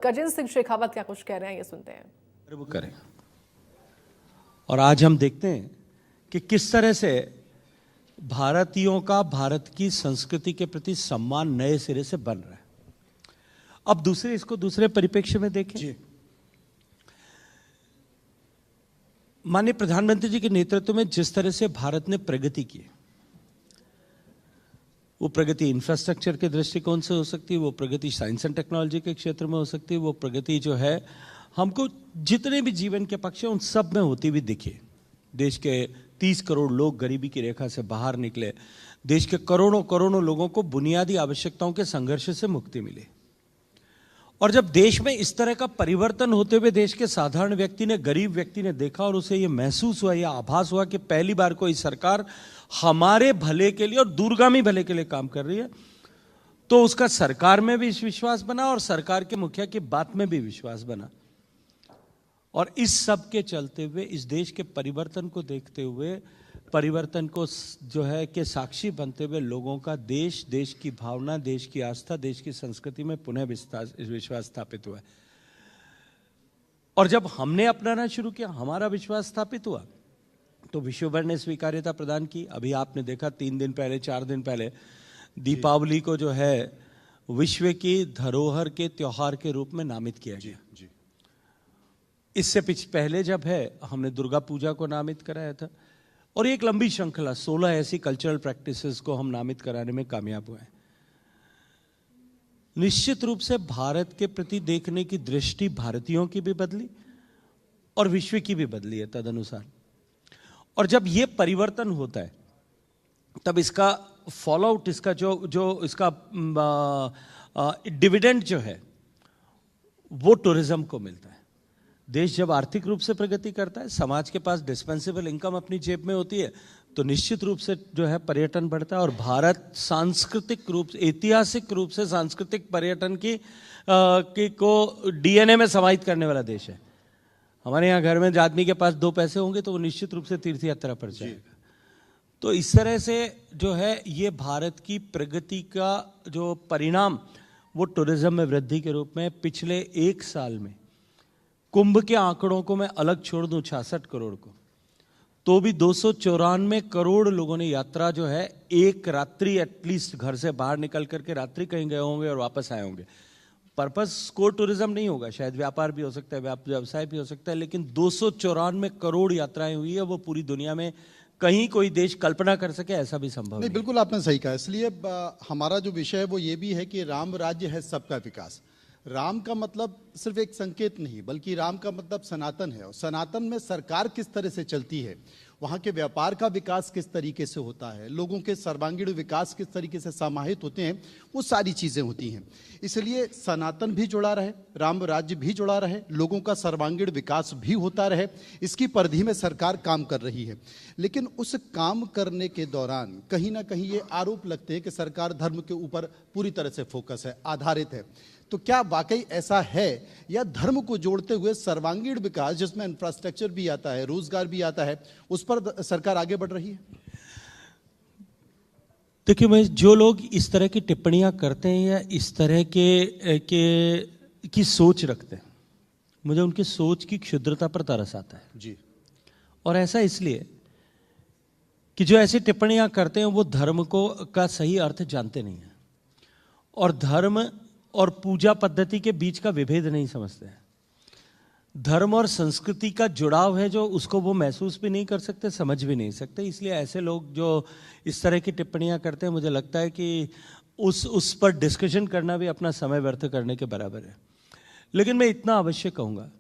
गजेंद्र सिंह शेखावत क्या कुछ कह रहे हैं, ये सुनते हैं। वो करें। और आज हम देखते हैं कि किस तरह से भारतीयों का भारत की संस्कृति के प्रति सम्मान नए सिरे से बन रहा है। अब इसको दूसरे परिप्रेक्ष्य में देखें जी। माननीय प्रधानमंत्री जी के नेतृत्व में जिस तरह से भारत ने प्रगति की, वो प्रगति इंफ्रास्ट्रक्चर के दृष्टिकोण से हो सकती है, वो प्रगति साइंस एंड टेक्नोलॉजी के क्षेत्र में हो सकती है, वो प्रगति जो है हमको जितने भी जीवन के पक्ष हैं उन सब में होती हुई दिखे। देश के 30 करोड़ लोग गरीबी की रेखा से बाहर निकले, देश के करोड़ों करोड़ों लोगों को बुनियादी आवश्यकताओं के संघर्ष से मुक्ति मिली। और जब देश में इस तरह का परिवर्तन होते हुए देश के साधारण व्यक्ति ने, गरीब व्यक्ति ने देखा और उसे ये महसूस हुआ, या आभास हुआ कि पहली बार कोई सरकार हमारे भले के लिए और दूरगामी भले के लिए काम कर रही है, तो उसका सरकार में भी विश्वास बना और सरकार के मुखिया की बात में भी विश्वास बना। और इस सब के चलते हुए, इस देश के परिवर्तन को देखते हुए, परिवर्तन को जो है के साक्षी बनते हुए लोगों का देश की भावना, देश की आस्था, देश की संस्कृति में पुनः विश्वास स्थापित हुआ है। और जब हमने अपनाना शुरू किया, हमारा विश्वास स्थापित हुआ, तो विश्व भर ने स्वीकार्यता प्रदान की। अभी आपने देखा 3 दिन पहले, 4 दिन पहले दीपावली को जो है विश्व की धरोहर के त्योहार के रूप में नामित किया गया। इससे पहले जब है हमने दुर्गा पूजा को नामित कराया था, और एक लंबी श्रृंखला 16 ऐसी कल्चरल प्रैक्टिसेस को हम नामित कराने में कामयाब हुए हैं। निश्चित रूप से भारत के प्रति देखने की दृष्टि भारतीयों की भी बदली और विश्व की भी बदली है तदनुसार। और जब ये परिवर्तन होता है तब इसका फॉलोआउट, इसका जो इसका डिविडेंड जो है वो टूरिज्म को मिलता है। देश जब आर्थिक रूप से प्रगति करता है, समाज के पास डिस्पेंसेबल इनकम अपनी जेब में होती है, तो निश्चित रूप से जो है पर्यटन बढ़ता है। और भारत सांस्कृतिक रूप से, ऐतिहासिक रूप से सांस्कृतिक पर्यटन की को डीएनए में समाहित करने वाला देश है। हमारे यहाँ घर में आदमी के पास 2 पैसे होंगे तो वो निश्चित रूप से तीर्थ यात्रा पर जाएगा। तो इस तरह से जो है ये भारत की प्रगति का जो परिणाम, वो टूरिज्म में वृद्धि के रूप में पिछले 1 साल में, कुंभ के आंकड़ों को मैं अलग छोड़ दूं 66 करोड़ को, तो भी 294 करोड़ लोगों ने यात्रा जो है एक रात्रि एटलीस्ट घर से बाहर निकल करके रात्रि कहीं गए होंगे और वापस आए होंगे। पर्पस कोर टूरिज्म नहीं होगा, शायद व्यापार भी हो सकता है, व्यवसाय भी हो सकता है, लेकिन 294 करोड़ यात्राएं हुई है, वो पूरी दुनिया में कहीं कोई देश कल्पना कर सके ऐसा भी संभव नहीं। बिल्कुल आपने सही कहा। इसलिए हमारा जो विषय है वो ये भी है कि राम राज्य है सबका विकास। राम का मतलब सिर्फ एक संकेत नहीं, बल्कि राम का मतलब सनातन है। और सनातन में सरकार किस तरह से चलती है, वहाँ के व्यापार का विकास किस तरीके से होता है, लोगों के सर्वांगीण विकास किस तरीके से समाहित होते हैं, वो सारी चीज़ें होती हैं। इसलिए सनातन भी जुड़ा रहे, राम राज्य भी जुड़ा रहे, लोगों का सर्वांगीण विकास भी होता रहे, इसकी परिधि में सरकार काम कर रही है। लेकिन उस काम करने के दौरान कहीं ना कहीं ये आरोप लगते हैं कि सरकार धर्म के ऊपर पूरी तरह से फोकस है, आधारित है। तो क्या वाकई ऐसा है, या धर्म को जोड़ते हुए सर्वांगीण विकास जिसमें इंफ्रास्ट्रक्चर भी आता है, रोजगार भी आता है, उस पर सरकार आगे बढ़ रही है? देखिए, मैं जो लोग इस तरह की टिप्पणियां करते हैं या इस तरह की सोच रखते हैं, मुझे उनकी सोच की क्षुद्रता पर तरस आता है जी। और ऐसा इसलिए कि जो ऐसी टिप्पणियां करते हैं वो धर्म का सही अर्थ जानते नहीं है और धर्म और पूजा पद्धति के बीच का विभेद नहीं समझते हैं। धर्म और संस्कृति का जुड़ाव है जो उसको वो महसूस भी नहीं कर सकते, समझ भी नहीं सकते। इसलिए ऐसे लोग जो इस तरह की टिप्पणियां करते हैं, मुझे लगता है कि उस पर डिस्कशन करना भी अपना समय व्यर्थ करने के बराबर है। लेकिन मैं इतना अवश्य कहूँगा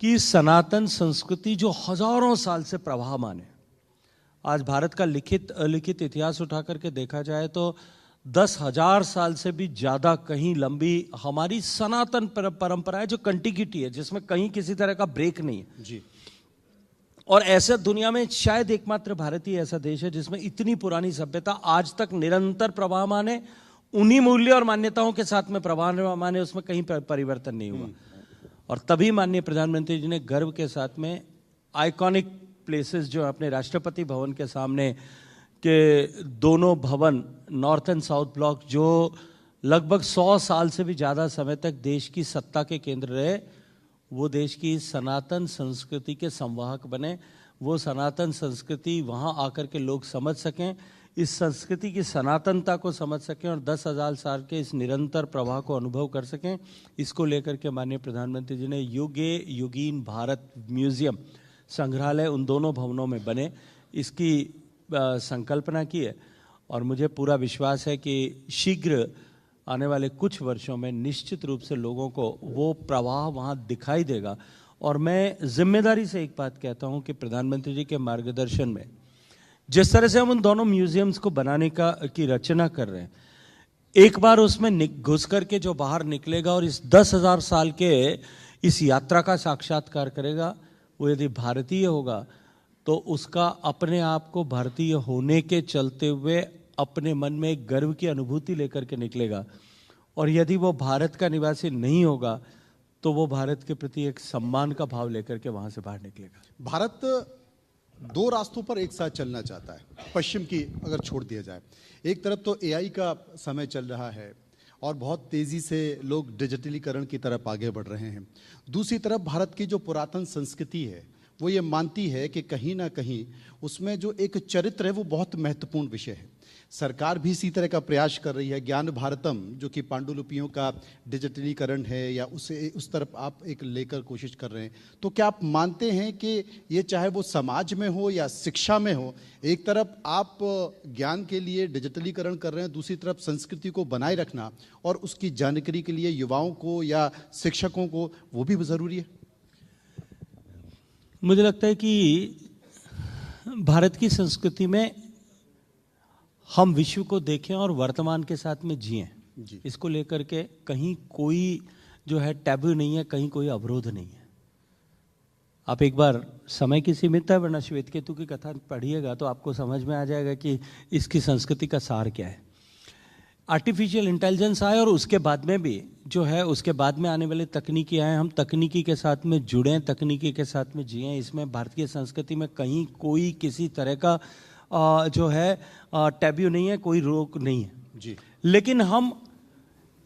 कि सनातन संस्कृति जो हजारों साल से प्रवाहमान है, आज भारत का लिखित अलिखित इतिहास उठा करके देखा जाए तो 10,000 साल से भी ज़्यादा कहीं लंबी हमारी सनातन परंपरा है, जो कंटिन्यूटी है, जिसमें कहीं किसी तरह का ब्रेक नहीं है जी। और ऐसे दुनिया में शायद एकमात्र भारत ही ऐसा देश है जिसमें इतनी पुरानी सभ्यता आज तक निरंतर प्रवाहमान है, उन्हीं मूल्य और मान्यताओं के साथ में प्रवाहमान है, उसमें कहीं परिवर्तन नहीं हुआ। और तभी माननीय प्रधानमंत्री जी ने गर्व के साथ में आइकॉनिक प्लेसेस जो अपने राष्ट्रपति भवन के सामने के दोनों भवन, नॉर्थ एंड साउथ ब्लॉक, जो लगभग 100 साल से भी ज़्यादा समय तक देश की सत्ता के केंद्र रहे, वो देश की सनातन संस्कृति के संवाहक बने, वो सनातन संस्कृति वहाँ आकर के लोग समझ सकें, इस संस्कृति की सनातनता को समझ सकें और 10,000 साल के इस निरंतर प्रवाह को अनुभव कर सकें। इसको लेकर के माननीय प्रधानमंत्री जी ने युगे युगीन भारत म्यूजियम संग्रहालय उन दोनों भवनों में बने, इसकी संकल्पना की है। और मुझे पूरा विश्वास है कि शीघ्र आने वाले कुछ वर्षों में निश्चित रूप से लोगों को वो प्रवाह वहाँ दिखाई देगा। और मैं जिम्मेदारी से एक बात कहता हूँ कि प्रधानमंत्री जी के मार्गदर्शन में जिस तरह से हम उन दोनों म्यूजियम्स को बनाने की रचना कर रहे हैं, एक बार उसमें घुस करके जो बाहर निकलेगा और इस 10,000 साल के इस यात्रा का साक्षात्कार करेगा, वो यदि भारतीय होगा तो उसका अपने आप को भारतीय होने के चलते हुए अपने मन में एक गर्व की अनुभूति लेकर के निकलेगा। और यदि वो भारत का निवासी नहीं होगा तो वो भारत के प्रति एक सम्मान का भाव लेकर के वहाँ से बाहर निकलेगा। भारत दो रास्तों पर एक साथ चलना चाहता है, पश्चिम की अगर छोड़ दिया जाए। एक तरफ तो एआई का समय चल रहा है और बहुत तेज़ी से लोग डिजिटलीकरण की तरफ आगे बढ़ रहे हैं। दूसरी तरफ भारत की जो पुरातन संस्कृति है वो ये मानती है कि कहीं ना कहीं उसमें जो एक चरित्र है वो बहुत महत्वपूर्ण विषय है। सरकार भी इसी तरह का प्रयास कर रही है। ज्ञान भारतम जो कि पांडुलिपियों का डिजिटलीकरण है या उसे उस तरफ आप एक लेकर कोशिश कर रहे हैं, तो क्या आप मानते हैं कि ये चाहे वो समाज में हो या शिक्षा में हो, एक तरफ आप ज्ञान के लिए डिजिटलीकरण कर रहे हैं, दूसरी तरफ संस्कृति को बनाए रखना और उसकी जानकारी के लिए युवाओं को या शिक्षकों को वो भी ज़रूरी है? मुझे लगता है कि भारत की संस्कृति में हम विश्व को देखें और वर्तमान के साथ में जिएं, इसको लेकर के कहीं कोई जो है टैबू नहीं है, कहीं कोई अवरोध नहीं है। आप एक बार समय की सीमितता है, वरना श्वेत केतु की कथा पढ़िएगा तो आपको समझ में आ जाएगा कि इसकी संस्कृति का सार क्या है। आर्टिफिशियल इंटेलिजेंस आए और उसके बाद में भी जो है उसके बाद में आने वाले तकनीकी आए, हम तकनीकी के साथ में जुड़ें, तकनीकी के साथ में जिएं। इसमें भारतीय संस्कृति में कहीं कोई किसी तरह का जो है टैबू नहीं है, कोई रोक नहीं है जी। लेकिन हम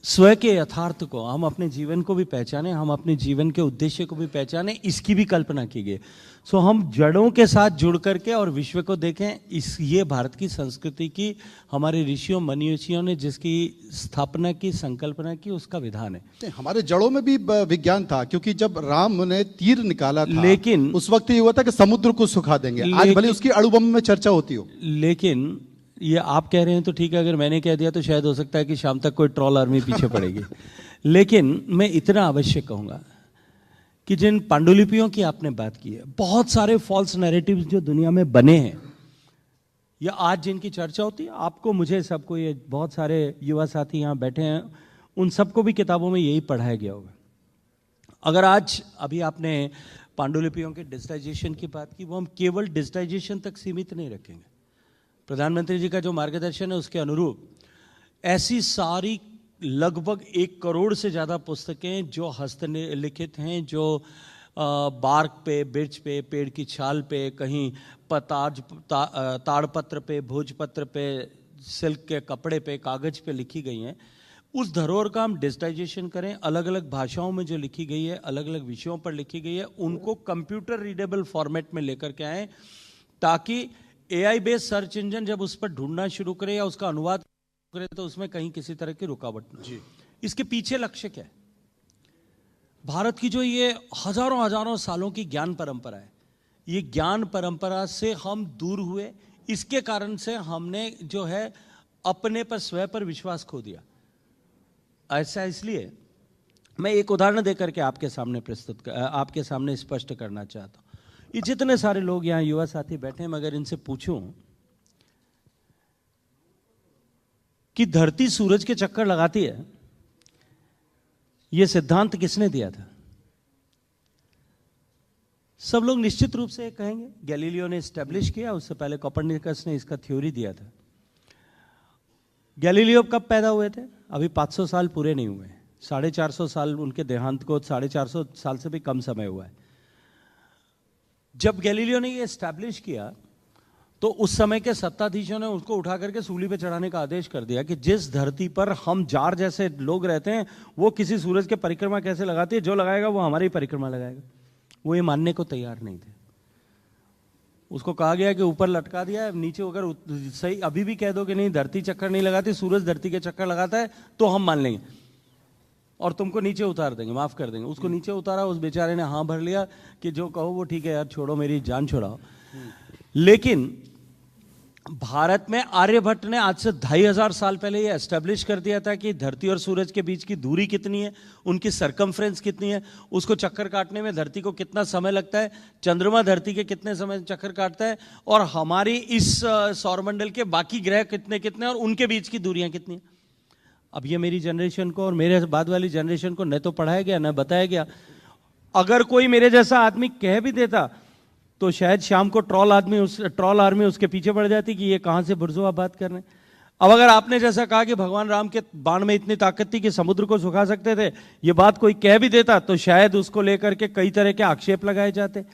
स्वयं के यथार्थ को, हम अपने जीवन को भी पहचाने, हम अपने जीवन के उद्देश्य को भी पहचाने, इसकी भी कल्पना की गई। सो हम जड़ों के साथ जुड़ करके और विश्व को देखें। ये भारत की संस्कृति की हमारे ऋषियों मनीषियों ने जिसकी स्थापना की, संकल्पना की, उसका विधान है। हमारे जड़ों में भी विज्ञान था, क्योंकि जब राम ने तीर निकाला था लेकिन उस वक्त ये हुआ था कि समुद्र को सुखा देंगे। आज भले उसकी अणुबम में चर्चा होती हो, लेकिन ये आप कह रहे हैं तो ठीक है, अगर मैंने कह दिया तो शायद हो सकता है कि शाम तक कोई ट्रॉल आर्मी पीछे पड़ेगी। लेकिन मैं इतना अवश्य कहूँगा कि जिन पांडुलिपियों की आपने बात की है, बहुत सारे फॉल्स नैरेटिव्स जो दुनिया में बने हैं या आज जिनकी चर्चा होती है, आपको, मुझे, सबको, ये बहुत सारे युवा साथी यहाँ बैठे हैं, उन सबको भी किताबों में यही पढ़ाया गया होगा। अगर आज अभी आपने पांडुलिपियों के डिजिटाइजेशन की बात की, वो हम केवल डिजिटाइजेशन तक सीमित नहीं रखेंगे। प्रधानमंत्री जी का जो मार्गदर्शन है उसके अनुरूप ऐसी सारी लगभग 1 करोड़ से ज़्यादा पुस्तकें जो हस्तलिखित हैं, जो बार्क पे, बिर्च पे, पेड़ की छाल पे, कहीं ताड़पत्र पे, भोजपत्र पे, सिल्क के कपड़े पे, कागज पे लिखी गई हैं, उस धरोहर का हम डिजिटाइजेशन करें। अलग अलग भाषाओं में जो लिखी गई है, अलग अलग विषयों पर लिखी गई है, उनको कंप्यूटर रीडेबल फॉर्मेट में लेकर के आएँ, ताकि एआई बेस्ड सर्च इंजन जब उस पर ढूंढना शुरू करे या उसका अनुवाद करे तो उसमें कहीं किसी तरह की रुकावट नहीं। इसके पीछे लक्ष्य क्या है? भारत की जो ये हजारों हजारों सालों की ज्ञान परंपरा है, ये ज्ञान परंपरा से हम दूर हुए, इसके कारण से हमने जो है अपने पर, स्वयं पर विश्वास खो दिया। ऐसा इसलिए मैं एक उदाहरण देकर के आपके सामने स्पष्ट करना चाहता हूं। ये जितने सारे लोग यहाँ युवा साथी बैठे हैं, मगर इनसे पूछूं कि धरती सूरज के चक्कर लगाती है, ये सिद्धांत किसने दिया था? सब लोग निश्चित रूप से कहेंगे गैलीलियो ने एस्टैब्लिश किया, उससे पहले कोपर्निकस ने इसका थ्योरी दिया था। गैलीलियो कब पैदा हुए थे? अभी 500 साल पूरे नहीं हुए, 450 साल उनके देहांत को, 450 साल से भी कम समय हुआ है। जब गैलीलियो ने ये एस्टैब्लिश किया तो उस समय के सत्ताधीशों ने उसको उठा करके सूली पे चढ़ाने का आदेश कर दिया कि जिस धरती पर हम जार जैसे लोग रहते हैं वो किसी सूरज के परिक्रमा कैसे लगाती है, जो लगाएगा वो हमारी परिक्रमा लगाएगा। वो ये मानने को तैयार नहीं थे। उसको कहा गया कि ऊपर लटका दिया है, नीचे अगर सही अभी भी कह दो कि नहीं धरती चक्कर नहीं लगाती, सूरज धरती के चक्कर लगाता है, तो हम मान लेंगे और तुमको नीचे उतार देंगे, माफ कर देंगे। उसको नीचे उतारा, उस बेचारे ने हाँ भर लिया कि जो कहो वो ठीक है यार, छोड़ो मेरी जान छुड़ाओ। लेकिन भारत में आर्यभट्ट ने आज से 2500 साल पहले ये एस्टेब्लिश कर दिया था कि धरती और सूरज के बीच की दूरी कितनी है, उनकी सरकमफ्रेंस कितनी है, उसको चक्कर काटने में धरती को कितना समय लगता है, चंद्रमा धरती के कितने समय चक्कर काटता है, और हमारी इस सौरमंडल के बाकी ग्रह कितने कितने और उनके बीच की दूरियां कितनी है। अब ये मेरी जनरेशन को और मेरे बाद वाली जनरेशन को न तो पढ़ाया गया न बताया गया। अगर कोई मेरे जैसा आदमी कह भी देता तो शायद शाम को ट्रॉल आर्मी उसके पीछे पड़ जाती कि ये कहां से बुर्जुआ बात कर रहे हैं। अब अगर आपने जैसा कहा कि भगवान राम के बाण में इतनी ताकत थी कि समुद्र को सुखा सकते थे, ये बात कोई कह भी देता तो शायद उसको लेकर के कई तरह के आक्षेप लगाए जाते।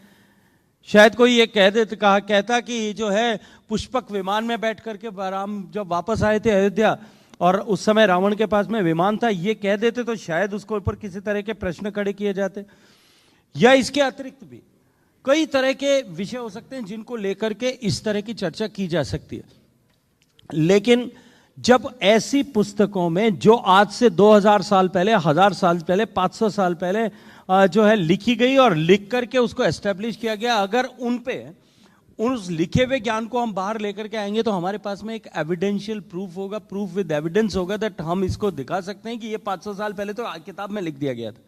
शायद कोई ये कहता कि जो है पुष्पक विमान में बैठ करके राम जब वापस आए थे अयोध्या और उस समय रावण के पास में विमान था, ये कह देते तो शायद उसको ऊपर किसी तरह के प्रश्न खड़े किए जाते। या इसके अतिरिक्त भी कई तरह के विषय हो सकते हैं जिनको लेकर के इस तरह की चर्चा की जा सकती है। लेकिन जब ऐसी पुस्तकों में जो आज से 2000 साल पहले, 1000 साल पहले, 500 साल पहले जो है लिखी गई और लिख करके उसको एस्टेब्लिश किया गया, अगर उस लिखे हुए ज्ञान को हम बाहर लेकर के आएंगे तो हमारे पास में एक एविडेंशियल प्रूफ होगा, प्रूफ विद एविडेंस होगा, दैट हम इसको दिखा सकते हैं कि ये 500 साल पहले तो किताब में लिख दिया गया था।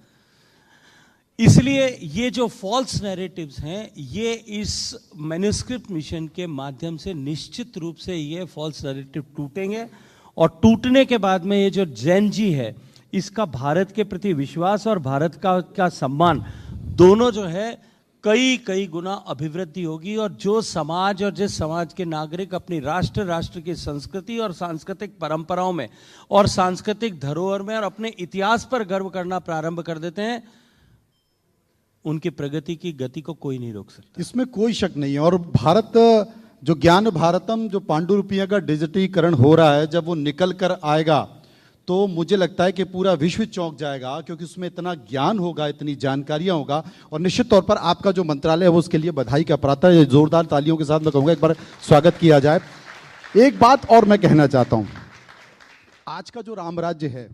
इसलिए ये जो फॉल्स नैरेटिव्स हैं, ये इस मैन्युस्क्रिप्ट मिशन के माध्यम से निश्चित रूप से ये फॉल्स नैरेटिव टूटेंगे और टूटने के बाद में ये जो जैन जी है, इसका भारत के प्रति विश्वास और भारत का सम्मान दोनों जो है कई गुना अभिवृद्धि होगी। और जो समाज और जिस समाज के नागरिक अपनी राष्ट्र की संस्कृति और सांस्कृतिक परंपराओं में और सांस्कृतिक धरोहर में और अपने इतिहास पर गर्व करना प्रारंभ कर देते हैं, उनकी प्रगति की गति को कोई नहीं रोक सकता। इसमें कोई शक नहीं है। और भारत जो ज्ञान भारतम, जो पांडुलिपियों का डिजिटीकरण हो रहा है, जब वो निकल कर आएगा तो मुझे लगता है कि पूरा विश्व चौंक जाएगा, क्योंकि उसमें इतना ज्ञान होगा, इतनी जानकारियां होगा। और निश्चित तौर पर आपका जो मंत्रालय है वो उसके लिए बधाई का पात्र है। जोरदार तालियों के साथ मैं कहूँगा एक बार स्वागत किया जाए। एक बात और मैं कहना चाहता हूँ, आज का जो राम राज्य है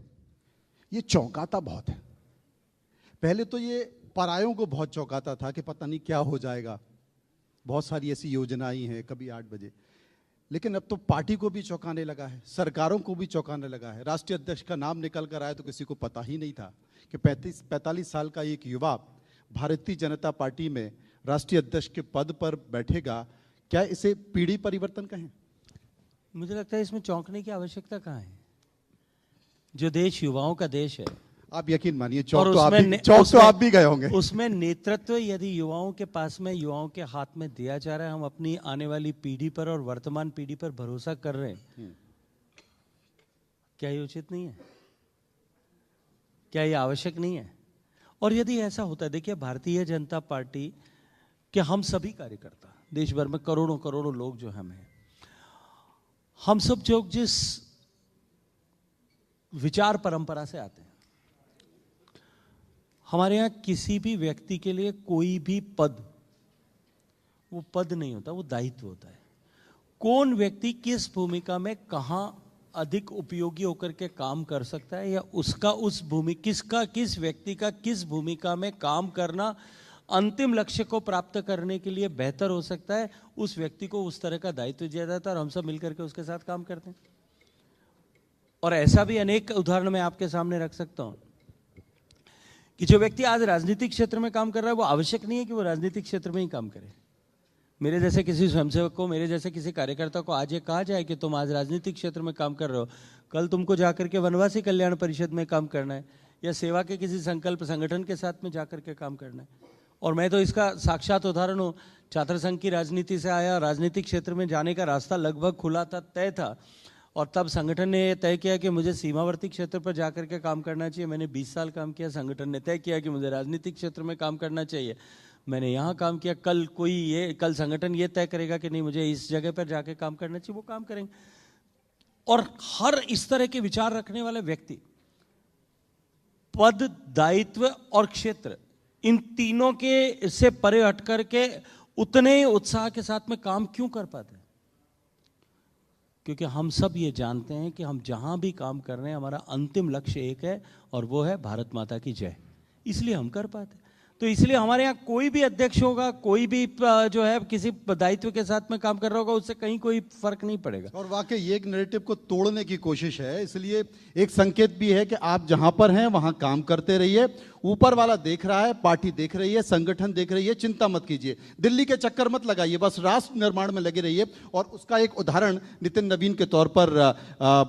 ये चौंकाता बहुत है। पहले तो ये परायों को बहुत चौंकाता था कि पता नहीं क्या हो जाएगा, बहुत सारी ऐसी योजनाएं हैं, कभी 8 बजे। लेकिन अब तो पार्टी को भी चौंकाने लगा है, सरकारों को भी चौंकाने लगा है। राष्ट्रीय अध्यक्ष का नाम निकल कर आया तो किसी को पता ही नहीं था कि 45 साल का एक युवा भारतीय जनता पार्टी में राष्ट्रीय अध्यक्ष के पद पर बैठेगा। क्या इसे पीढ़ी परिवर्तन कहें? मुझे लगता है इसमें चौंकने की आवश्यकता कहाँ है। जो देश युवाओं का देश है, आप यकीन मानिए चौक तो आप भी गए होंगे। उसमें नेतृत्व यदि युवाओं के पास में, युवाओं के हाथ में दिया जा रहा है, हम अपनी आने वाली पीढ़ी पर और वर्तमान पीढ़ी पर भरोसा कर रहे हैं, क्या ये उचित नहीं है? क्या ये आवश्यक नहीं है? और यदि ऐसा होता है, देखिए भारतीय जनता पार्टी के हम सभी कार्यकर्ता, देश भर में करोड़ों लोग जो हमें, हम सब जो जिस विचार परंपरा से आते हैं, हमारे यहाँ किसी भी व्यक्ति के लिए कोई भी पद, वो पद नहीं होता, वो दायित्व होता है। कौन व्यक्ति किस भूमिका में कहाँ अधिक उपयोगी होकर के काम कर सकता है, या उसका उस किस व्यक्ति का किस भूमिका में काम करना अंतिम लक्ष्य को प्राप्त करने के लिए बेहतर हो सकता है, उस व्यक्ति को उस तरह का दायित्व दिया जाता है और हम सब मिलकर के उसके साथ काम करते हैं। और ऐसा भी अनेक उदाहरण मैं आपके सामने रख सकता हूं कि जो व्यक्ति आज राजनीतिक क्षेत्र में काम कर रहा है, वो आवश्यक नहीं है कि वो राजनीतिक क्षेत्र में ही काम करे। मेरे जैसे किसी स्वयंसेवक को, मेरे जैसे किसी कार्यकर्ता को आज ये कहा जाए कि तुम आज राजनीतिक क्षेत्र में काम कर रहे हो, कल तुमको जाकर के वनवासी कल्याण परिषद में काम करना है या सेवा के किसी संकल्प संगठन के साथ में जाकर के काम करना है। और मैं तो इसका साक्षात उदाहरण हूँ। छात्र संघ की राजनीति से आया, राजनीतिक क्षेत्र में जाने का रास्ता लगभग खुला था, तय था, और तब संगठन ने यह तय किया कि मुझे सीमावर्ती क्षेत्र पर जाकर के काम करना चाहिए। मैंने 20 साल काम किया। संगठन ने तय किया कि मुझे राजनीतिक क्षेत्र में काम करना चाहिए। मैंने यहाँ काम किया, कल संगठन ये तय करेगा कि नहीं मुझे इस जगह पर जाके काम करना चाहिए, वो काम करेंगे। और हर इस तरह के विचार रखने वाले व्यक्ति पद, दायित्व और क्षेत्र, इन तीनों के से परे हट करके उतने ही उत्साह के साथ में काम क्यों कर पाते हैं? क्योंकि हम सब ये जानते हैं कि हम जहां भी काम कर रहे हैं हमारा अंतिम लक्ष्य एक है और वो है भारत माता की जय। इसलिए हम कर पाते हैं। तो इसलिए हमारे यहाँ कोई भी अध्यक्ष होगा, कोई भी जो है किसी दायित्व के साथ में काम कर रहा होगा, उससे कहीं कोई फर्क नहीं पड़ेगा। और वाकई ये एक नैरेटिव को तोड़ने की कोशिश है, इसलिए एक संकेत भी है कि आप जहां पर हैं वहां काम करते रहिए। ऊपर वाला देख रहा है, पार्टी देख रही है, संगठन देख रही है, चिंता मत कीजिए, दिल्ली के चक्कर मत लगाइए, बस राष्ट्र निर्माण में लगे रहिए। और उसका एक उदाहरण नितिन नवीन के तौर पर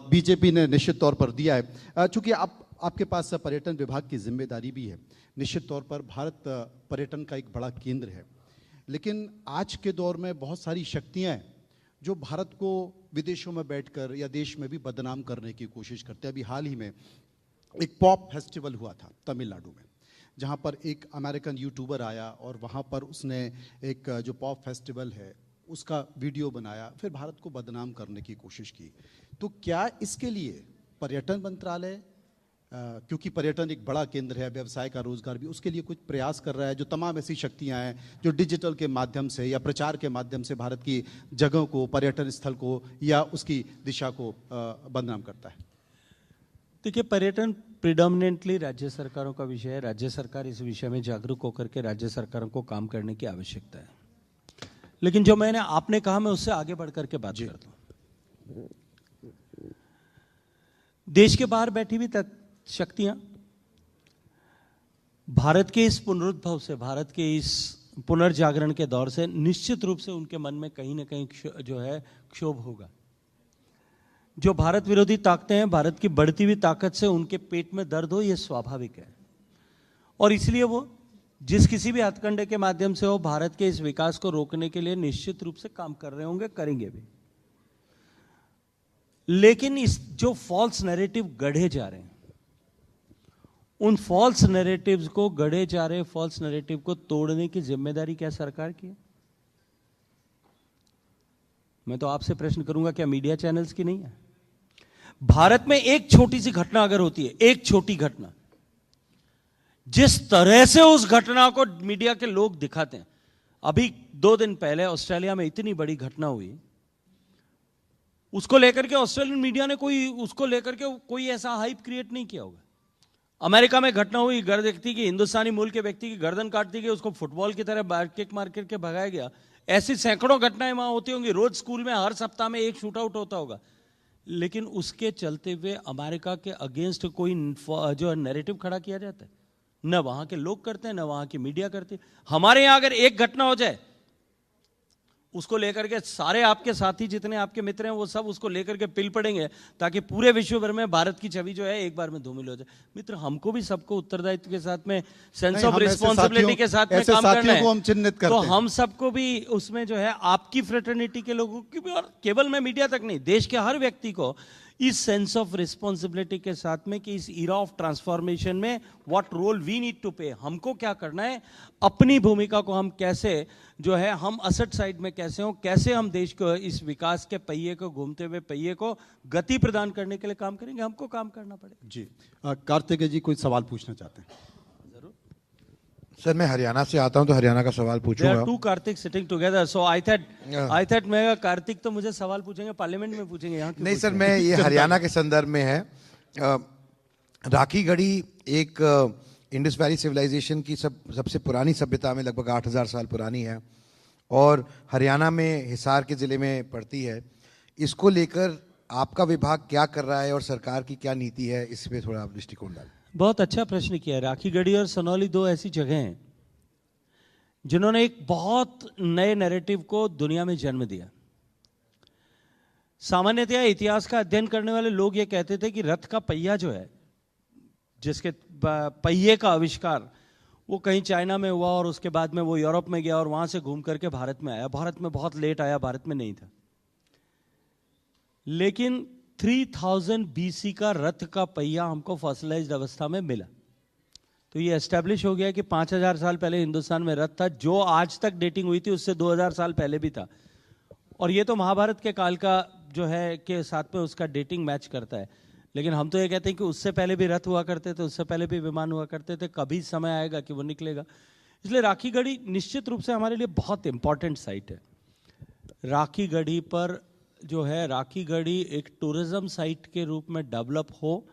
बीजेपी ने निश्चित तौर पर दिया है। चूंकि आपके पास पर्यटन विभाग की जिम्मेदारी भी है, निश्चित तौर पर भारत पर्यटन का एक बड़ा केंद्र है, लेकिन आज के दौर में बहुत सारी शक्तियां हैं जो भारत को विदेशों में बैठकर या देश में भी बदनाम करने की कोशिश करते हैं। अभी हाल ही में एक पॉप फेस्टिवल हुआ था तमिलनाडु में, जहां पर एक अमेरिकन यूट्यूबर आया और वहां पर उसने एक जो पॉप फेस्टिवल है उसका वीडियो बनाया, फिर भारत को बदनाम करने की कोशिश की। तो क्या इसके लिए पर्यटन मंत्रालय, क्योंकि पर्यटन एक बड़ा केंद्र है, व्यवसाय का रोजगार भी, उसके लिए कुछ प्रयास कर रहा है? जो तमाम ऐसी शक्तियां हैं जो डिजिटल के माध्यम से या प्रचार के माध्यम से भारत की जगहों को, पर्यटन स्थल को या उसकी दिशा को बदनाम करता है? देखिए, पर्यटन प्रिडोमिनेंटली राज्य सरकारों का विषय है। राज्य सरकार इस विषय में जागरूक होकर के राज्य सरकारों को काम करने की आवश्यकता है। लेकिन जो आपने कहा, मैं उससे आगे बढ़ करके बात करता हूं। देश के बाहर बैठी हुई शक्तियां भारत के इस पुनरुद्भव से, भारत के इस पुनर्जागरण के दौर से निश्चित रूप से उनके मन में कहीं ना कहीं जो है क्षोभ होगा। जो भारत विरोधी ताकतें हैं, भारत की बढ़ती हुई ताकत से उनके पेट में दर्द हो, यह स्वाभाविक है। और इसलिए वो जिस किसी भी हथकंडे के माध्यम से हो, भारत के इस विकास को रोकने के लिए निश्चित रूप से काम कर रहे होंगे, करेंगे भी। लेकिन इस जो फॉल्स नैरेटिव गढ़े जा रहे हैं, उन फॉल्स नैरेटिव्स को गढ़े जा रहे फॉल्स नैरेटिव को तोड़ने की जिम्मेदारी क्या सरकार की है? मैं तो आपसे प्रश्न करूंगा, क्या मीडिया चैनल्स की नहीं है? भारत में एक छोटी सी घटना अगर होती है, एक छोटी घटना, जिस तरह से उस घटना को मीडिया के लोग दिखाते हैं। अभी 2 दिन पहले ऑस्ट्रेलिया में इतनी बड़ी घटना हुई, उसको लेकर के ऑस्ट्रेलियन मीडिया ने उसको लेकर के कोई ऐसा हाइप क्रिएट नहीं किया होगा। अमेरिका में घटना हुई, व्यक्ति की, हिंदुस्तानी मूल के व्यक्ति की गर्दन काट दी गई, उसको फुटबॉल की तरह किक मार करके भगाया गया। ऐसी सैकड़ों घटनाएं वहां होती होंगी। रोज स्कूल में हर सप्ताह में एक शूट आउट होता होगा। लेकिन उसके चलते हुए अमेरिका के अगेंस्ट कोई जो नैरेटिव खड़ा किया जाता है? न वहां के लोग करते हैं, न वहां की मीडिया करती है। हमारे यहां अगर एक घटना हो जाए, उसको लेकर के सारे आपके साथी जितने आपके मित्र हैं वो सब उसको लेकर के पिल पड़ेंगे, ताकि पूरे विश्व भर में भारत की छवि जो है एक बार में धूमिल हो जाए। मित्र, हमको भी सबको उत्तरदायित्व के साथ में, सेंस ऑफ रिस्पॉन्सिबिलिटी के साथ में काम करना है। हम चिन्हित करते तो हैं। हम सबको भी उसमें जो है आपकी फ्रेटर्निटी के लोगों की भी, और केवल मैं मीडिया तक नहीं, देश के हर व्यक्ति को इस सेंस ऑफ रिस्पॉन्सिबिलिटी के साथ में कि इस इरा ऑफ ट्रांसफॉर्मेशन में what role we need to pay, हमको क्या करना है, अपनी भूमिका को हम कैसे जो है हम असट साइड में कैसे हो, कैसे हम देश को इस विकास के पहिए को, घूमते हुए पहिए को गति प्रदान करने के लिए काम करेंगे। हमको काम करना पड़ेगा। जी, कार्तिकेय जी कोई सवाल पूछना चाहते हैं? सर, मैं हरियाणा से आता हूं तो हरियाणा का सवाल पूछूंगा। Two Kartik sitting together, so I thought मैं कार्तिक तो मुझे सवाल पूछेंगे, पार्लियामेंट में पूछेंगे, यहाँ नहीं सर, मैं ये हरियाणा के संदर्भ में है। राखी गढ़ी एक इंडस वैली सिविलाइजेशन की सबसे पुरानी सभ्यता में लगभग 8000 साल पुरानी है और हरियाणा में हिसार के ज़िले में पड़ती है। इसको लेकर आपका विभाग क्या कर रहा है और सरकार की क्या नीति है, इस पे थोड़ा आप दृष्टिकोण डालें। बहुत अच्छा प्रश्न किया है। राखी गढ़ी और सनौली 2 ऐसी जगह हैं जिन्होंने एक बहुत नए नैरेटिव को दुनिया में जन्म दिया। सामान्यतः इतिहास का अध्ययन करने वाले लोग ये कहते थे कि रथ का पहिया जो है, जिसके पहिए का आविष्कार वो कहीं चाइना में हुआ और उसके बाद में वो यूरोप में गया और वहां से घूम करके भारत में आया। भारत में बहुत लेट आया, भारत में नहीं था। लेकिन 3000 BC का रथ का पहिया हमको फॉसिलाइज्ड अवस्था में मिला। तो ये एस्टेब्लिश हो गया कि 5000 साल पहले हिंदुस्तान में रथ था, जो आज तक डेटिंग हुई थी उससे 2000 साल पहले भी था। और ये तो महाभारत के काल का जो है के साथ में उसका डेटिंग मैच करता है। लेकिन हम तो ये कहते हैं कि उससे पहले भी रथ हुआ करते थे, उससे पहले भी विमान हुआ करते थे, कभी समय आएगा कि वो निकलेगा। इसलिए राखी गढ़ी निश्चित रूप से हमारे लिए बहुत इंपॉर्टेंट साइट है। राखी गढ़ी पर जो है, राखी गढ़ी एक टूरिज्म साइट के रूप में डेवलप हो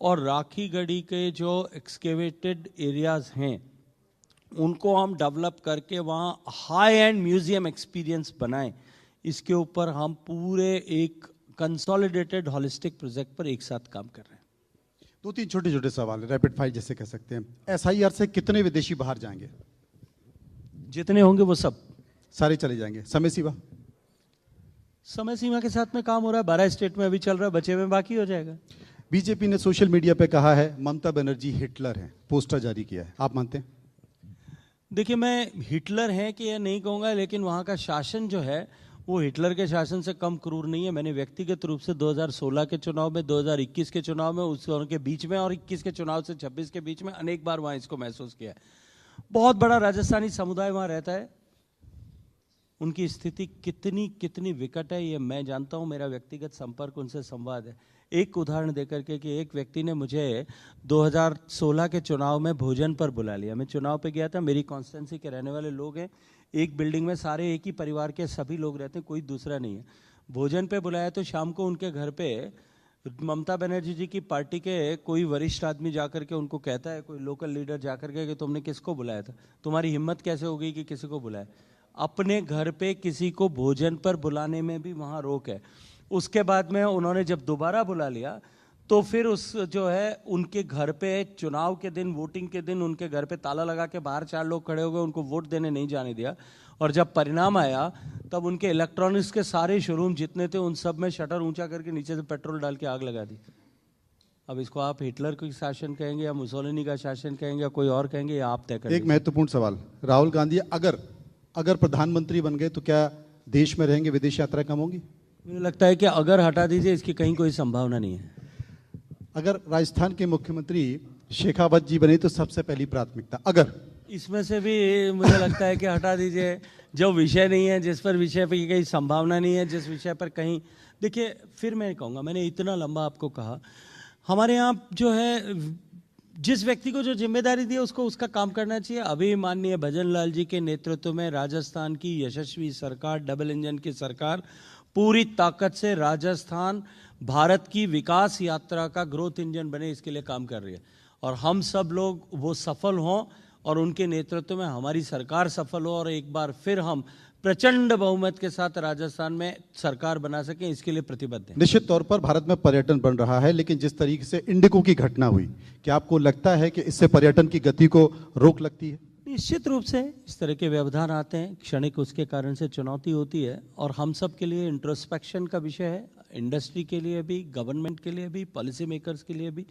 और राखी गढ़ी के जो एक्सकेवेटेड एरियाज हैं उनको हम डेवलप करके वहाँ हाई एंड म्यूजियम एक्सपीरियंस बनाएं, इसके ऊपर हम पूरे एक कंसोलिडेटेड हॉलिस्टिक प्रोजेक्ट पर एक साथ काम कर रहे हैं। 2-3 छोटे छोटे सवाल, रैपिड फायर जैसे कह सकते हैं। SIR से कितने विदेशी बाहर जाएंगे? जितने होंगे वो सब सारे चले जाएंगे। समय सीमा? समय सीमा के साथ में काम हो रहा है, 12 स्टेट में अभी चल रहा है, बचे में बाकी हो जाएगा। बीजेपी ने सोशल मीडिया पे कहा है ममता बनर्जी हिटलर हैं, पोस्टर जारी किया है, आप मानते हैं? देखिए, मैं हिटलर हैं कि यह नहीं कहूँगा, लेकिन वहाँ का शासन जो है वो हिटलर के शासन से कम क्रूर नहीं है। मैंने व्यक्तिगत रूप से 2016 के चुनाव में, 2021 के चुनाव में, उनके बीच में और 21 के चुनाव से 26 के बीच में अनेक बार वहाँ इसको महसूस किया है। बहुत बड़ा राजस्थानी समुदाय वहाँ रहता है, उनकी स्थिति कितनी विकट है ये मैं जानता हूँ। मेरा व्यक्तिगत संपर्क उनसे संवाद है। एक उदाहरण देकर के कि एक व्यक्ति ने मुझे 2016 के चुनाव में भोजन पर बुला लिया। मैं चुनाव पे गया था, मेरी कॉन्स्टिट्यूंसी के रहने वाले लोग हैं, एक बिल्डिंग में सारे एक ही परिवार के सभी लोग रहते हैं, कोई दूसरा नहीं है। भोजन पे बुलाया तो शाम को उनके घर पे ममता बनर्जी जी की पार्टी के कोई वरिष्ठ आदमी जाकर के उनको कहता है, कोई लोकल लीडर जाकर के, कि तुमने किसको बुलाया था, तुम्हारी हिम्मत कैसे हो गई कि किसी को बुलाया। अपने घर पे किसी को भोजन पर बुलाने में भी वहाँ रोक है। उसके बाद में उन्होंने जब दोबारा बुला लिया तो फिर उस जो है उनके घर पे चुनाव के दिन, वोटिंग के दिन उनके घर पे ताला लगा के बाहर 4 लोग खड़े हो गए, उनको वोट देने नहीं जाने दिया। और जब परिणाम आया तब उनके इलेक्ट्रॉनिक्स के सारे शोरूम जितने थे उन सब में शटर ऊंचा करके नीचे से पेट्रोल डाल के आग लगा दी। अब इसको आप हिटलर का शासन कहेंगे या मुसोलिनी का शासन कहेंगे या कोई और कहेंगे, या आप तय करेंगे। एक महत्वपूर्ण सवाल, राहुल गांधी अगर प्रधानमंत्री बन गए तो क्या देश में रहेंगे, विदेश यात्रा कम होगी? मुझे लगता है कि अगर हटा दीजिए, इसकी कहीं कोई संभावना नहीं है। अगर राजस्थान के मुख्यमंत्री शेखावत जी बने तो सबसे पहली प्राथमिकता, अगर इसमें से भी मुझे लगता है कि हटा दीजिए। जो विषय नहीं है, जिस पर विषय पर कहीं संभावना नहीं है, जिस विषय पर कहीं, देखिए फिर मैं कहूँगा, मैंने इतना लंबा आपको कहा, हमारे यहाँ जो है जिस व्यक्ति को जो जिम्मेदारी दी है उसको उसका काम करना चाहिए। अभी माननीय भजन लाल जी के नेतृत्व में राजस्थान की यशस्वी सरकार, डबल इंजन की सरकार, पूरी ताकत से राजस्थान भारत की विकास यात्रा का ग्रोथ इंजन बने, इसके लिए काम कर रही है। और हम सब लोग वो सफल हों और उनके नेतृत्व में हमारी सरकार सफल हो और एक बार फिर हम प्रचंड बहुमत के साथ राजस्थान में सरकार बना सकें, इसके लिए प्रतिबद्ध हैं। निश्चित तौर पर भारत में पर्यटन बढ़ रहा है, लेकिन जिस तरीके से इंडिगो की घटना हुई, क्या आपको लगता है कि इससे पर्यटन की गति को रोक लगती है? निश्चित रूप से इस तरह के व्यवधान आते हैं, क्षणिक उसके कारण से चुनौती होती है और हम सब के लिए इंट्रोस्पेक्शन का विषय है, इंडस्ट्री के लिए भी, गवर्नमेंट के लिए भी, पॉलिसी मेकर्स के लिए भी,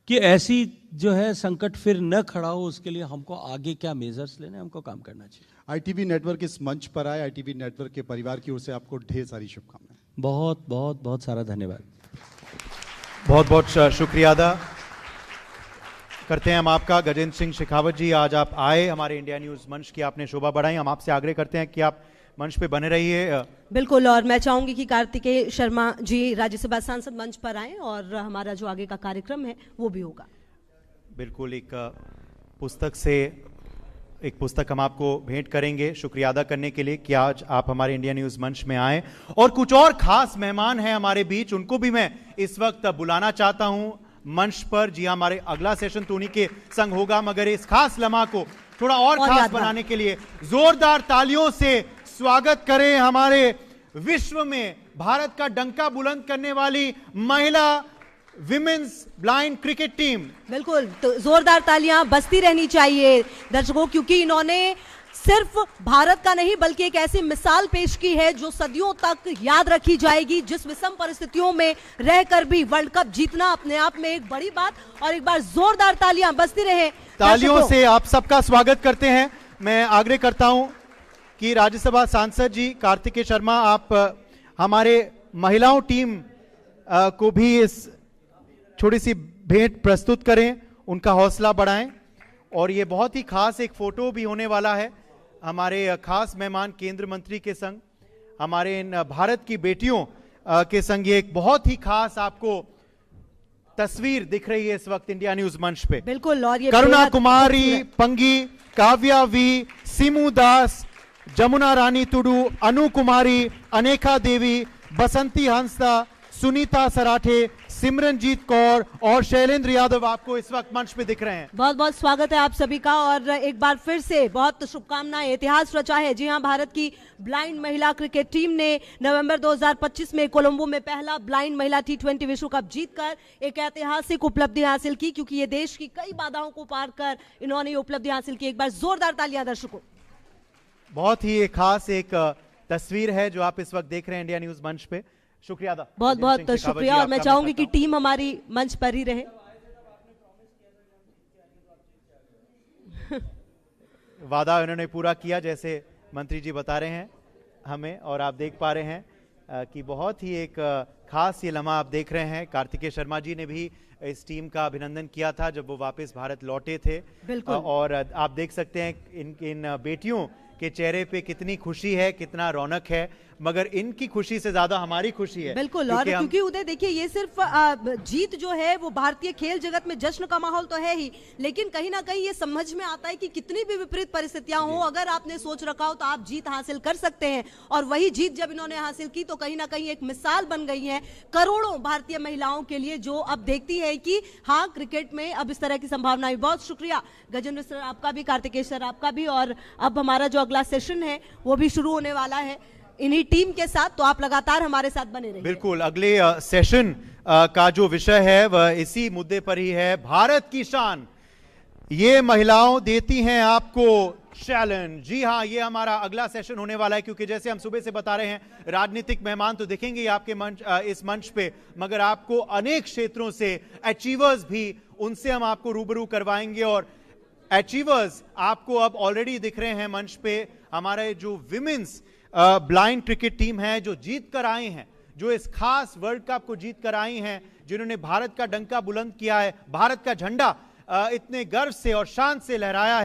कि ऐसी जो है संकट फिर न खड़ा हो, उसके लिए हमको आगे क्या मेजर्स लेने, हमको काम करना चाहिए। ITV नेटवर्क इस मंच पर आए, ITV नेटवर्क के परिवार की ओर से आपको ढेर सारी शुभकामनाएं। बहुत बहुत बहुत सारा धन्यवाद। बहुत बहुत शुक्रिया अदा करते हैं हम आपका गजेंद्र सिंह शेखावत जी। आज आप आए, हमारे इंडिया न्यूज़ मंच की आपने शोभा बढ़ाई। हम आपसे आग्रह करते हैं कि आप मंच पे बने रहिए। बिल्कुल, और मैं चाहूंगी कि कार्तिकेय शर्मा जी राज्यसभा सांसद मंच पर आएं और हमारा जो आगे का कार्यक्रम है वो भी होगा। बिल्कुल, एक पुस्तक हम आपको भेंट करेंगे शुक्रिया अदा करने के लिए कि आज आप हमारे इंडिया न्यूज़ मंच में आए। और कुछ और खास मेहमान हैं हमारे बीच, उनको भी मैं इस वक्त बुलाना चाहता हूं मंच पर। जी हाँ, हमारे अगला सेशन तो उन्हीं के संग होगा, मगर इस खास लम्हा को थोड़ा और खास बनाने के लिए जोरदार तालियों से स्वागत करें हमारे विश्व में भारत का डंका बुलंद करने वाली महिला विमेन्स ब्लाइंड क्रिकेट टीम। बिल्कुल, तो जोरदार तालियां बजती रहनी चाहिए दर्शकों, क्योंकि इन्होंने सिर्फ भारत का नहीं बल्कि एक ऐसी मिसाल पेश की है जो सदियों तक याद रखी जाएगी। जिस विषम परिस्थितियों में रहकर भी वर्ल्ड कप जीतना अपने आप में एक बड़ी बात, और एक बार जोरदार तालियां बजती रहे। तालियों से आप सबका स्वागत करते हैं। मैं आग्रह करता हूं कि राज्यसभा सांसद जी कार्तिकेय शर्मा, आप हमारे महिलाओं टीम को भी इस छोटी सी भेंट प्रस्तुत करें उनका हौसला बढ़ाएं। और ये बहुत ही खास एक फोटो भी होने वाला है हमारे खास मेहमान केंद्र मंत्री के संग, हमारे इन भारत की बेटियों के संग। ये एक बहुत ही खास आपको तस्वीर दिख रही है इस वक्त इंडिया न्यूज मंच पे। बिल्कुल। और ये करुणा बेहद कुमारी खूबसूरत। पंगी, काव्या वी, सिमू दास, जमुना रानी टुडू, अनु कुमारी, अनेका देवी, बसंती हंसदा, सुनीता सराठे, सिमरनजीत कौर और शैलेंद्र यादव आपको इस वक्त मंच पे दिख रहे हैं। बहुत बहुत स्वागत है आप सभी का और एक बार फिर से बहुत शुभकामनाएं। इतिहास रचा है। जी हां, भारत की ब्लाइंड महिला क्रिकेट टीम ने नवंबर 2025 में कोलंबो में पहला ब्लाइंड महिला T20 विश्व कप जीतकर एक ऐतिहासिक उपलब्धि हासिल की, क्योंकि ये देश की कई बाधाओं को पार कर इन्होंने ये उपलब्धि हासिल की। एक बार जोरदार तालियां दर्शकों। बहुत ही एक खास एक तस्वीर है जो आप इस वक्त देख रहे हैं इंडिया न्यूज मंच पे। शुक्रिया अदा। बहुत बहुत शुक्रिया। और मैं चाहूंगी कि टीम हमारी मंच पर ही रहे। वादा उन्होंने पूरा किया, जैसे मंत्री जी बता रहे हैं हमें, और आप देख पा रहे हैं कि बहुत ही एक खास ये लम्हा आप देख रहे हैं। कार्तिकेय शर्मा जी ने भी इस टीम का अभिनंदन किया था जब वो वापस भारत लौटे थे। बिल्कुल। और आप देख सकते हैं इन बेटियों के चेहरे पे कितनी खुशी है, कितना रौनक है, मगर इनकी खुशी से ज्यादा हमारी खुशी है। बिल्कुल। और क्योंकि उदय देखिए, ये सिर्फ जीत जो है वो भारतीय खेल जगत में जश्न का माहौल तो है ही, लेकिन कहीं ना कहीं ये समझ में आता है कि कितनी भी विपरीत परिस्थितियां हो, अगर आपने सोच रखा हो तो आप जीत हासिल कर सकते हैं। और वही जीत जब इन्होंने हासिल की तो कहीं ना कहीं एक मिसाल बन गई है करोड़ों भारतीय महिलाओं के लिए, जो अब देखती है कि हाँ, क्रिकेट में अब इस तरह की संभावनाएं। बहुत शुक्रिया गजेंद्र सर आपका भी, कार्तिकेय सर आपका भी। और अब हमारा जो अगला सेशन है वो भी शुरू होने वाला है इन्हीं टीम के साथ, तो आप लगातार हमारे साथ बने रहिए। बिल्कुल। अगले सेशन का जो विषय है वह इसी मुद्दे पर ही है, भारत की शान। ये महिलाओं देती हैं आपको चैलेंज। जी हाँ, ये हमारा अगला सेशन होने वाला है, क्योंकि जैसे हम सुबह से बता रहे हैं, राजनीतिक मेहमान तो दिखेंगे ही आपके मंच, इस मंच पे, मगर आपको अनेक क्षेत्रों से अचीवर्स भी, उनसे हम आपको रूबरू करवाएंगे। और अचीवर्स आपको अब ऑलरेडी दिख रहे हैं मंच पे। हमारे जो विमेंस ब्लाइंड क्रिकेट टीम है, जो जीत कर आई हैं, जो इस खास वर्ल्ड कप को जीत कर आई हैं, जिन्होंने भारत का डंका बुलंद किया है, भारत का झंडा इतने गर्व से और शान से लहराया है।